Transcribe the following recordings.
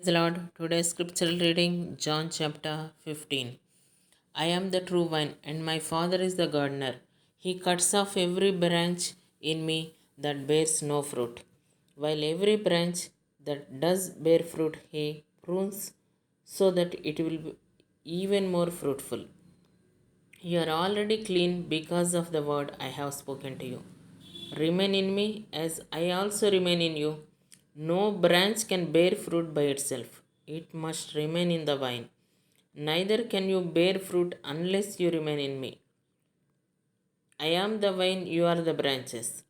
Praise the Lord. Today's scriptural reading, John chapter 15. I am the true vine, and my Father is the gardener. He cuts off every branch in me that bears no fruit, while every branch that does bear fruit he prunes so that it will be even more fruitful. You are already clean because of the word I have spoken to you. Remain in me as I also remain in you. No branch can bear fruit by itself, it must remain in the vine. Neither can you bear fruit unless you remain in me. I am the vine, you are the branches.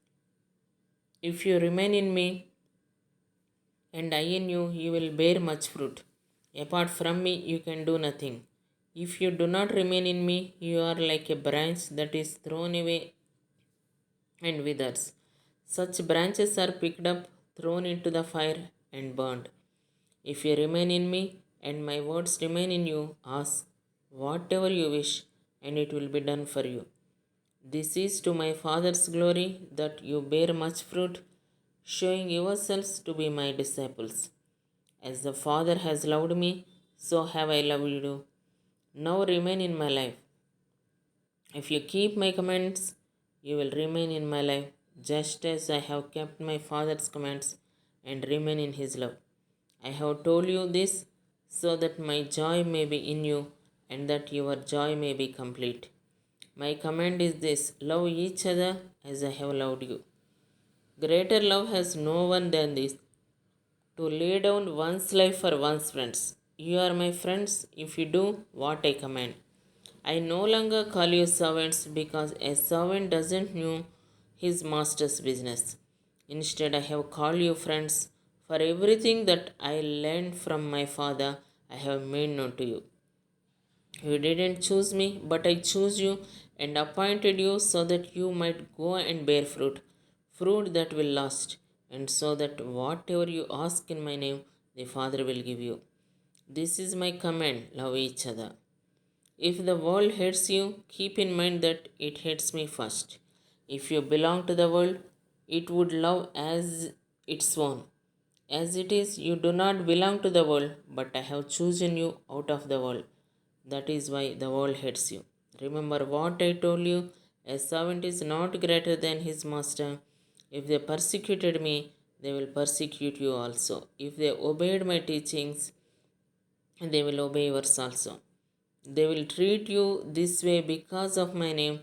If you remain in me and I in you, you will bear much fruit. Apart from me, you can do nothing. If you do not remain in me, you are like a branch that is thrown away and withers. Such branches are picked up, thrown into the fire, and burned. If you remain in me, and my words remain in you, ask whatever you wish, and it will be done for you. This is to my Father's glory that you bear much fruit, showing yourselves to be my disciples. As the Father has loved me, so have I loved you. Now remain in my life. If you keep my commands, you will remain in my life, just as I have kept my Father's commands and remain in his love. I have told you this so that my joy may be in you and that your joy may be complete. My command is this: love each other as I have loved you. Greater love has no one than this, to lay down one's life for one's friends. You are my friends if you do what I command. I no longer call you servants because a servant doesn't know his master's business. Instead, I have called you friends, for everything that I learned from my Father I have made known to you. You didn't choose me, but I chose you and appointed you so that you might go and bear fruit, fruit that will last, and so that whatever you ask in my name, the Father will give you. This is my command: love each other. If the world hates you, keep in mind that it hates me first. If you belong to the world, it would love as its own. As it is, you do not belong to the world, but I have chosen you out of the world. That is why the world hates you. Remember what I told you: a servant is not greater than his master. If they persecuted me, they will persecute you also. If they obeyed my teachings, they will obey yours also. They will treat you this way because of my name,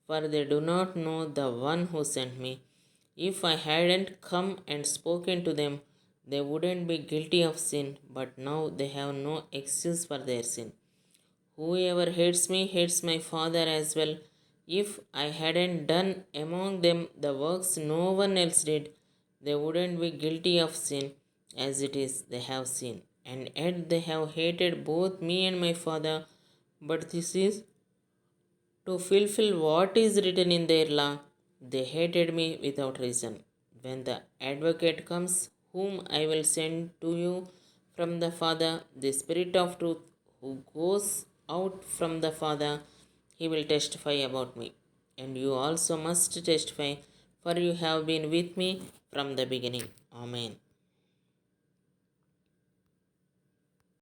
for they do not know the one who sent me. If I hadn't come and spoken to them, they wouldn't be guilty of sin, but now they have no excuse for their sin. Whoever hates me hates my Father as well. If I hadn't done among them the works no one else did, they wouldn't be guilty of sin. As it is, they have sinned, and yet they have hated both me and my Father. But this is to fulfill what is written in their law. They hated me without reason. When the advocate comes, whom I will send to you from the Father, the Spirit of truth, who goes out from the Father, he will testify about me. And you also must testify, for you have been with me from the beginning. Amen.